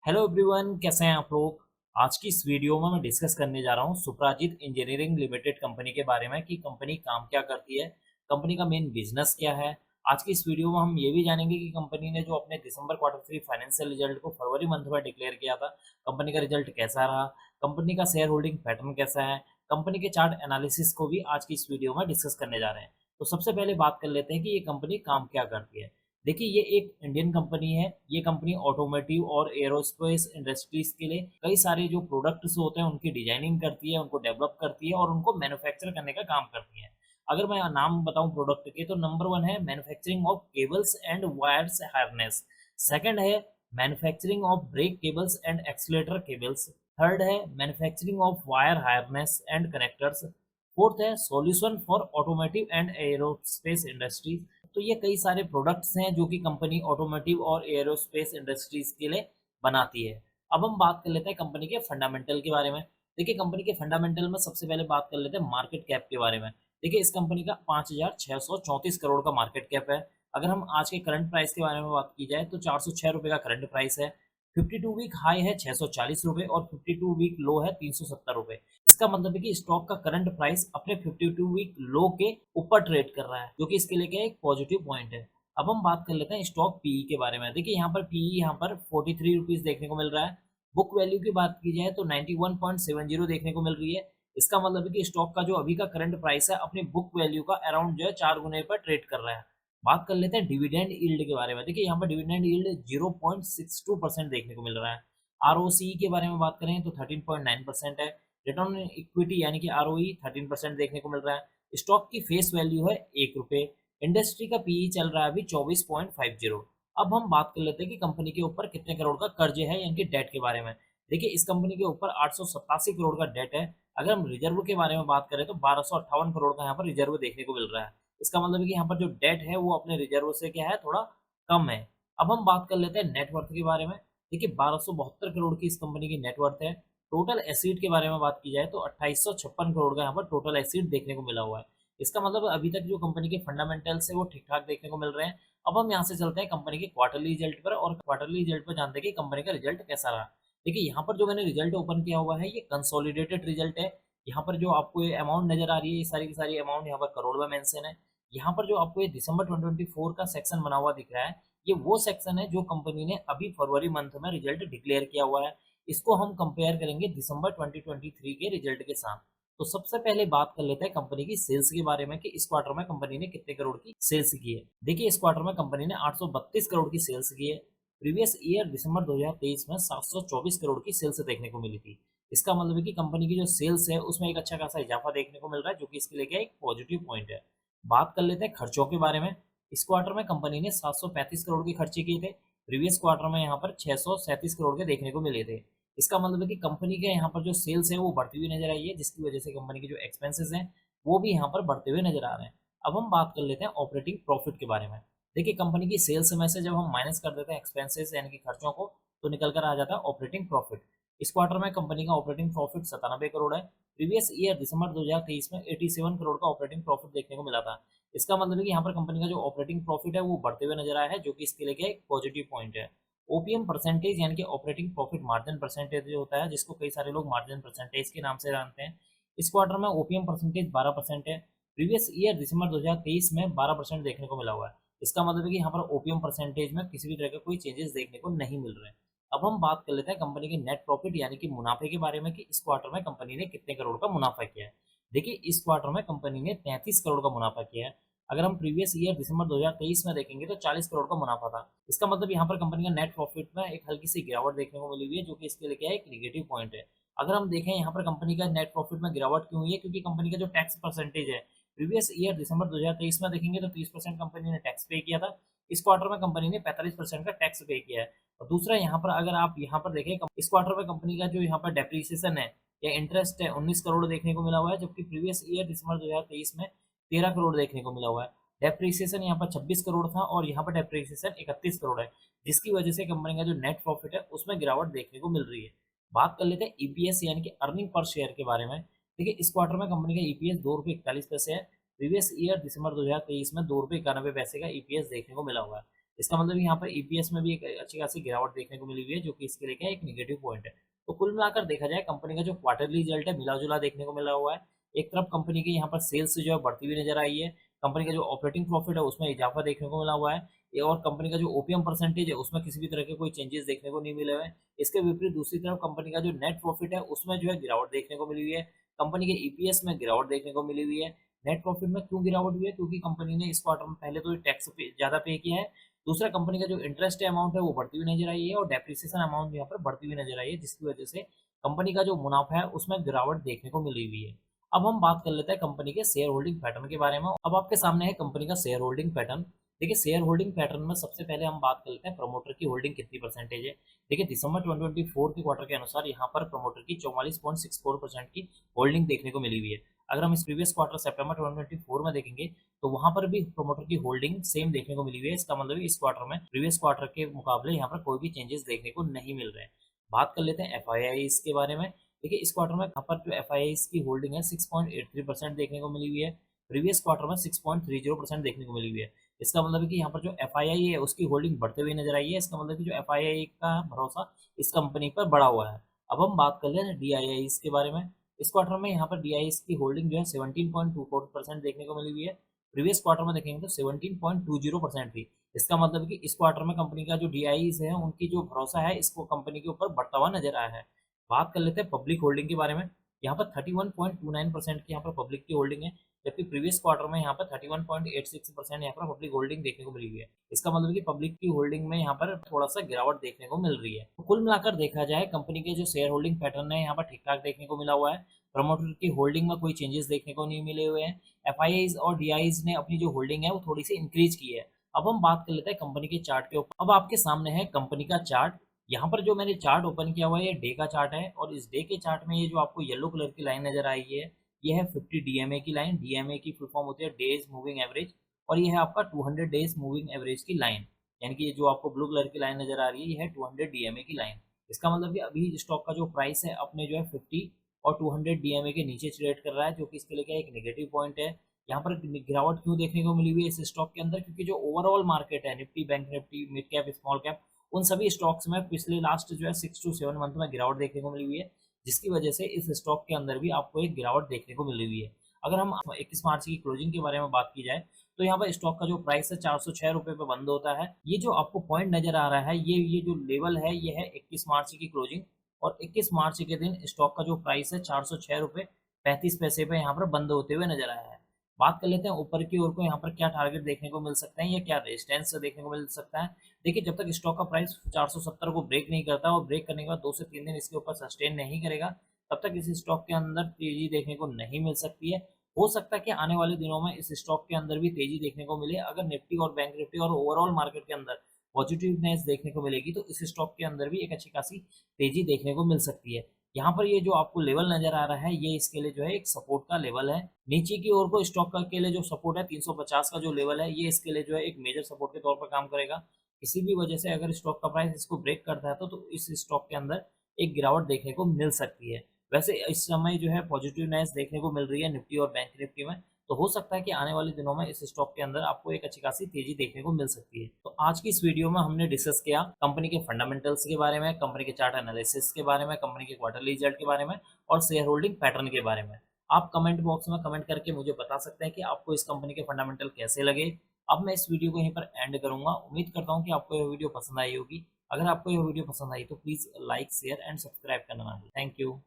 Hello everyone, कैसे हैं आप लोग। आज की इस वीडियो में मैं डिस्कस करने जा रहा हूं सुप्राजित इंजीनियरिंग लिमिटेड कंपनी के बारे में कि कंपनी काम क्या करती है, कंपनी का मेन बिजनेस क्या है। आज की इस वीडियो में हम ये भी जानेंगे कि कंपनी ने जो अपने दिसंबर क्वार्टर थ्री फाइनेंशियल रिजल्ट को फरवरी मंथ में डिक्लेयर किया था, कंपनी का रिजल्ट कैसा रहा, कंपनी का शेयर होल्डिंग पैटर्न कैसा है, कंपनी के चार्ट एनालिसिस को भी आज की इस वीडियो में डिस्कस करने जा रहे हैं। तो सबसे पहले बात कर लेते हैं कि ये कंपनी काम क्या करती है। देखिए, ये एक इंडियन कंपनी है। ये कंपनी ऑटोमोटिव और एरोस्पेस इंडस्ट्रीज के लिए कई सारे जो प्रोडक्ट्स होते हैं उनकी डिजाइनिंग करती है, उनको डेवलप करती है और उनको मैन्युफैक्चर करने का काम करती है। अगर मैं नाम बताऊं प्रोडक्ट के, तो नंबर वन है manufacturing of cables and wires harness. Second है manufacturing of brake cables and accelerator cables. Third है manufacturing of wire harness and connectors. Fourth है solution for automotive and aerospace industries. तो ये कई सारे प्रोडक्ट्स हैं जो कि कंपनी ऑटोमोटिव और एरोस्पेस इंडस्ट्रीज के लिए बनाती है। अब हम बात कर लेते हैं कंपनी के फंडामेंटल के बारे में। देखिए, कंपनी के फंडामेंटल में सबसे पहले बात कर लेते हैं मार्केट कैप के बारे में। देखिए, इस कंपनी का 5,634 करोड़ का मार्केट कैप है। अगर हम आज के करंट प्राइस के बारे में बात की जाए तो 406 रुपये का करंट प्राइस है। 52 वीक हाई है 640 रुपये और 52 वीक लो है 370 रुपये। इसका मतलब है कि स्टॉक का करंट प्राइस अपने 52 वीक लो के ऊपर ट्रेड कर रहा है, जो कि इसके लिए क्या है, एक पॉजिटिव पॉइंट है। अब हम बात कर लेते हैं स्टॉक पीई के बारे में। देखिए, यहाँ पर पीई यहाँ पर 43 रुपीज देखने को मिल रहा है। बुक वैल्यू की बात की जाए तो 91.70 देखने को मिल रही है। इसका मतलब है कि स्टॉक का जो अभी का करंट प्राइस है अपनी बुक वैल्यू का अराउंड जो है 4 गुने पर ट्रेड कर रहा है। बात कर लेते हैं डिविडेंड यील्ड के बारे में। देखिए, यहाँ पर डिविडेंड यील्ड 0.62% देखने को मिल रहा है। आरओसी के बारे में बात करें तो 13.9% है। रिटर्न ऑन इक्विटी यानी कि आरओई 13% देखने को मिल रहा है। स्टॉक की फेस वैल्यू है ₹1। इंडस्ट्री का पीई चल रहा है अभी 24.50। अब हम बात कर लेते हैं कि कंपनी के ऊपर कितने करोड़ का कर्ज है यानी कि डेट के बारे में। देखिए, इस कंपनी के ऊपर 887 करोड़ का डेट है। अगर हम रिजर्व के बारे में बात करें तो 1258 करोड़ का यहाँ पर रिजर्व देखने को मिल रहा है। इसका मतलब है कि यहाँ पर जो डेट है वो अपने रिजर्व से क्या है, थोड़ा कम है। अब हम बात कर लेते हैं नेटवर्थ के बारे में। देखिए, 1272 करोड़ की इस कंपनी की नेटवर्थ है। टोटल एसिड के बारे में बात की जाए तो 2856 करोड़ का यहाँ पर टोटल एसिड देखने को मिला हुआ है। इसका मतलब अभी तक जो कंपनी के फंडामेंटल्स है वो ठीक ठाक देखने को मिल रहे हैं। अब हम यहाँ से चलते हैं कंपनी के क्वार्टरली रिजल्ट पर, और क्वार्टरली रिजल्ट पर जानते हैं कि कंपनी का रिजल्ट कैसा रहा। देखिए, यहाँ पर जो मैंने रिजल्ट ओपन किया हुआ है ये कंसोलिडेटेड रिजल्ट है। यहाँ पर जो आपको ये अमाउंट नजर आ रही है, ये सारी की सारी अमाउंट यहाँ पर करोड़ में मेंशन है। यहाँ पर जो आपको ये दिसंबर 2024 का सेक्शन बना हुआ दिख रहा है, ये वो सेक्शन है जो कंपनी ने अभी फरवरी मंथ में रिजल्ट डिक्लेयर किया हुआ है। इसको हम कंपेयर करेंगे दिसंबर 2023 के रिजल्ट के साथ। तो सबसे पहले बात कर लेते हैं कंपनी की सेल्स के बारे में कि इस क्वार्टर में कंपनी ने कितने करोड़ की सेल्स की है। देखिए, इस क्वार्टर में कंपनी ने 832 करोड़ की सेल्स की है। प्रीवियस ईयर दिसंबर 2023 में 724 करोड़ की सेल्स देखने को मिली थी। इसका मतलब है कि कंपनी की जो सेल्स है उसमें एक अच्छा खासा इजाफा देखने को मिल रहा है, जो कि इसके लिए क्या है, एक पॉजिटिव पॉइंट है। बात कर लेते हैं खर्चों के बारे में। इस क्वार्टर में कंपनी ने 735 करोड़ के खर्चे किए थे। प्रीवियस क्वार्टर में यहाँ पर 637 करोड़ के देखने को मिले थे। इसका मतलब है कि कंपनी के यहाँ पर जो सेल्स है वो बढ़ती हुई नजर आई है, जिसकी वजह से कंपनी के जो एक्सपेंसेस हैं वो भी यहाँ पर बढ़ते हुए नजर आ रहे हैं। अब हम बात कर लेते हैं ऑपरेटिंग प्रॉफिट के बारे में। देखिए, कंपनी की सेल्स में से जब हम माइनस कर देते हैं एक्सपेंसेस यानी कि खर्चों को, तो निकल कर आ जाता है ऑपरेटिंग प्रॉफिट। इस क्वार्टर में कंपनी का ऑपरेटिंग प्रॉफिट 97 करोड़ है। प्रीवियस ईयर दिसंबर 2023 में 87 करोड़ का ऑपरेटिंग प्रॉफिट देखने को मिला था। इसका मतलब है कि यहाँ पर कंपनी का जो ऑपरेटिंग प्रॉफिट है वो बढ़ते हुए नजर आया है, जो कि इसके लिए क्या एक पॉजिटिव पॉइंट है। ओपीएम परसेंटेज यानी कि ऑपरेटिंग प्रॉफिट मार्जिन परसेंटेज जो होता है, जिसको कई सारे लोग मार्जिन परसेंटेज के नाम से जानते हैं, इस क्वार्टर में ओपीएम परसेंटेज 12% है। प्रीवियस ईयर दिसंबर 2023 में 12% देखने को मिला हुआ है। इसका मतलब है कि यहाँ पर ओपीएम परसेंटेज में किसी भी तरह का कोई चेंजेस देखने को नहीं मिल रहे हैं। अब हम बात कर लेते हैं कंपनी के नेट प्रॉफिट यानी कि मुनाफे के बारे में कि इस क्वार्टर में कंपनी ने कितने करोड़ का मुनाफा किया है। देखिए, इस क्वार्टर में कंपनी ने 33 करोड़ का मुनाफा किया है। अगर हम प्रीवियस ईयर दिसंबर 2023 में देखेंगे तो 40 करोड़ का मुनाफा था। इसका मतलब यहाँ पर कंपनी का नेट प्रॉफिट में एक हल्की सी गिरावट देखने को मिली हुई है, जो कि इसके लिए क्या है, एक निगेटिव पॉइंट है। अगर हम देखें यहाँ पर कंपनी का नेट प्रॉफिट में गिरावट क्यों हुई है, क्योंकि कंपनी का जो टैक्स परसेंटेज है प्रीवियस ईयर दिसंबर 2023 में देखेंगे तो 30% कंपनी ने टैक्स पे किया था। इस क्वार्टर में कंपनी ने 45% का टैक्स पे किया है। और दूसरा, यहाँ पर अगर आप यहाँ पर देखें, इस क्वार्टर में कंपनी का जो यहाँ पर डेप्रीसिएशन है या इंटरेस्ट है 19 करोड़ देखने को मिला हुआ है, जबकि प्रीवियस ईयर दिसंबर 2023 में 13 करोड़ देखने को मिला हुआ है। डेप्रीसिएशन यहाँ पर 26 करोड़ था और यहाँ पर डेप्रीसिएशन 31 करोड़ है, जिसकी वजह से कंपनी का जो नेट प्रॉफिट है उसमें गिरावट देखने को मिल रही है। बात कर लेते हैं ईपीएस यानी कि अर्निंग पर शेयर के बारे में। देखिए, इस क्वार्टर में कंपनी का ईपीएस ₹2.41 है। प्रीवियस ईयर दिसंबर 2023 में ₹2.91 का ईपीएस देखने को मिला हुआ है। इसका मतलब यहाँ पर ईपीएस में भी एक अच्छी खासी गिरावट देखने को मिली हुई है, जो कि इसके लिए क्या है, एक नेगेटिव पॉइंट है। तो कुल मिलाकर देखा जाए कंपनी का जो क्वार्टरली रिजल्ट है मिला-जुला देखने को मिला हुआ है। एक तरफ कंपनी की यहाँ पर सेल्स जो है बढ़ती हुई नजर आई है, कंपनी का जो ऑपरेटिंग प्रॉफिट है उसमें इजाफा देखने को मिला हुआ है, ये और कंपनी का जो ओपीएम परसेंटेज है उसमें किसी भी तरह के कोई चेंजेस देखने को नहीं मिले हुए हैं। इसके विपरीत दूसरी तरफ कंपनी का जो नेट प्रॉफिट है उसमें जो है गिरावट देखने को मिली हुई है, कंपनी के ईपीएस में गिरावट देखने को मिली हुई है। नेट प्रॉफिट में क्यों गिरावट हुई है? क्योंकि कंपनी ने इस क्वार्टर में पहले तो टैक्स ज़्यादा पे किया है, दूसरा कंपनी का जो इंटरेस्ट अमाउंट है वो बढ़ती हुई नजर आई है और डेप्रिसिएशन अमाउंट यहाँ पर बढ़ती हुई नजर आई है, जिसकी वजह से कंपनी का जो मुनाफा है उसमें गिरावट देखने को मिली हुई है। अब हम बात कर लेते हैं कंपनी के शेयर होल्डिंग पैटर्न के बारे में। अब आपके सामने है कंपनी का शेयर होल्डिंग पैटर्न। देखिए शेयर होल्डिंग पैटर्न में सबसे पहले हम बात कर लेते हैं प्रमोटर की होल्डिंग कितनी परसेंटेज है। देखिए दिसंबर 2024 के क्वार्टर के अनुसार यहाँ पर प्रमोटर की 44.64% की होल्डिंग देखने को मिली हुई है। अगर हम इस प्रीवियस क्वार्टर सितंबर 2024 में देखेंगे तो वहां पर भी प्रमोटर की होल्डिंग सेम देखने को मिली हुई है। इसका मतलब इस क्वार्टर में प्रीवियस क्वार्टर के मुकाबले यहाँ पर कोई भी चेंजेस देखने को नहीं मिल रहे हैं। बात कर लेते हैं एफआईआईस के बारे में। देखिए इस क्वार्टर में यहाँ पर जो एफआईआईस की होल्डिंग है 6.83% देखने को मिली हुई है, प्रीवियस क्वार्टर में 6.30% देखने को मिली हुई है। इसका मतलब है कि यहाँ पर जो एफआईआई है उसकी होल्डिंग बढ़ते हुए नजर आई है। इसका मतलब कि जो एफआईआई का भरोसा इस कंपनी पर बढ़ा हुआ है। अब हम बात कर लेते हैं डीआईआईस के बारे में। इस क्वार्टर में यहाँ पर डीआईआईस की होल्डिंग जो है 17.24% देखने को मिली हुई है, प्रीवियस क्वार्टर में देखेंगे तो 17.20% थी। इसका मतलब है कि इस क्वार्टर में कंपनी का जो डीआईआईस है उनकी जो भरोसा है इसको कंपनी के ऊपर बढ़ता हुआ नजर आया है। बात कर लेते हैं पब्लिक होल्डिंग के बारे में। यहाँ पर 31.29% की यहाँ पर पब्लिक की होल्डिंग है, जबकि प्रीवियस क्वार्टर में यहाँ पर 31.86% यहाँ पर पब्लिक होल्डिंग देखने को मिली हुई है। इसका मतलब है कि पब्लिक की होल्डिंग में यहाँ पर थोड़ा सा गिरावट देखने को मिल रही है। तो कुल मिलाकर देखा जाए कंपनी के जो शेयर होल्डिंग पैटर्न है यहाँ पर ठीक ठाक देखने को मिला हुआ है, प्रमोटर की होल्डिंग में कोई चेंजेस देखने को नहीं मिले हुए हैं, एफआईआईज और डीआईज ने अपनी जो होल्डिंग है वो थोड़ी सी इंक्रीज की है। अब हम बात कर लेते हैं कंपनी के चार्ट के ऊपर। अब आपके सामने है कंपनी का चार्ट। यहाँ पर जो मैंने चार्ट ओपन किया हुआ है ये डे का चार्ट है और इस डे के चार्ट में ये जो आपको येलो कलर की लाइन नजर आई है ये है 50 डीएमए की लाइन। डीएमए की फुल फॉर्म होती है डेज मूविंग एवरेज, और ये है आपका 200 डेज मूविंग एवरेज की लाइन। यानी कि ये जो आपको ब्लू कलर की लाइन नजर आ रही है ये है 200 डीएमए की लाइन। इसका मतलब कि अभी स्टॉक का जो प्राइस है अपने जो है 50 और 200 डीएमए के नीचे ट्रेड कर रहा है, जो कि इसके लिए क्या एक नेगेटिव पॉइंट है। यहाँ पर गिरावट क्यों देखने को मिली हुई है इस स्टॉक के अंदर? क्योंकि जो ओवरऑल मार्केट है Nifty, bank Nifty, mid cap, small cap, उन सभी स्टॉक्स में पिछले लास्ट जो है 6 to 7 मंथ में गिरावट देखने को मिली हुई है, जिसकी वजह से इस स्टॉक के अंदर भी आपको एक गिरावट देखने को मिली हुई है। अगर हम 21 मार्च की क्लोजिंग के बारे में बात की जाए तो यहाँ पर स्टॉक का जो प्राइस है 406 रुपये पे बंद होता है। ये जो आपको पॉइंट नजर आ रहा है ये जो लेवल है ये है 21 मार्च की क्लोजिंग, और 21 मार्च के दिन स्टॉक का जो प्राइस है 406 रुपये 35 पैसे पे यहाँ पर बंद होते हुए नजर आया है। बात कर लेते हैं ऊपर की ओर को, यहाँ पर क्या टारगेट देखने को मिल सकते हैं या क्या रेजिस्टेंस देखने को मिल सकता है। देखिए जब तक स्टॉक का प्राइस 470 को ब्रेक नहीं करता और ब्रेक करने के बाद 2 से 3 दिन इसके ऊपर सस्टेन नहीं करेगा तब तक इस स्टॉक के अंदर तेजी देखने को नहीं मिल सकती है। हो सकता है कि आने वाले दिनों में इस स्टॉक के अंदर भी तेजी देखने को मिले। अगर निफ्टी और बैंक निफ्टी और ओवरऑल मार्केट के अंदर पॉजिटिवनेस देखने को मिलेगी तो इस स्टॉक के अंदर भी एक अच्छी खासी तेजी देखने को मिल सकती है। यहाँ पर ये जो आपको लेवल नजर आ रहा है ये इसके लिए जो है एक सपोर्ट का लेवल है। नीचे की ओर को स्टॉक का के लिए जो सपोर्ट है 350 का जो लेवल है ये इसके लिए जो है एक मेजर सपोर्ट के तौर पर काम करेगा। किसी भी वजह से अगर स्टॉक का प्राइस इसको ब्रेक करता है तो इस स्टॉक के अंदर एक गिरावट देखने को मिल सकती है। वैसे इस समय जो है पॉजिटिवनेस देखने को मिल रही है निफ्टी और बैंक निफ्टी में, तो हो सकता है कि आने वाले दिनों में इस स्टॉक के अंदर आपको एक अच्छी खासी तेजी देखने को मिल सकती है। तो आज की इस वीडियो में हमने डिस्कस किया कंपनी के फंडामेंटल्स के बारे में, कंपनी के चार्ट एनालिसिस के बारे में, कंपनी के क्वार्टरली रिजल्ट के बारे में और शेयर होल्डिंग पैटर्न के बारे में। आप कमेंट बॉक्स में कमेंट करके मुझे बता सकते हैं कि आपको इस कंपनी के फंडामेंटल कैसे लगे। अब मैं इस वीडियो को यहीं पर एंड करूंगा। उम्मीद करता हूँ कि आपको यह वीडियो पसंद आई होगी। अगर आपको यह वीडियो पसंद आई तो please like, share and subscribe करना ना भूलें। Thank you.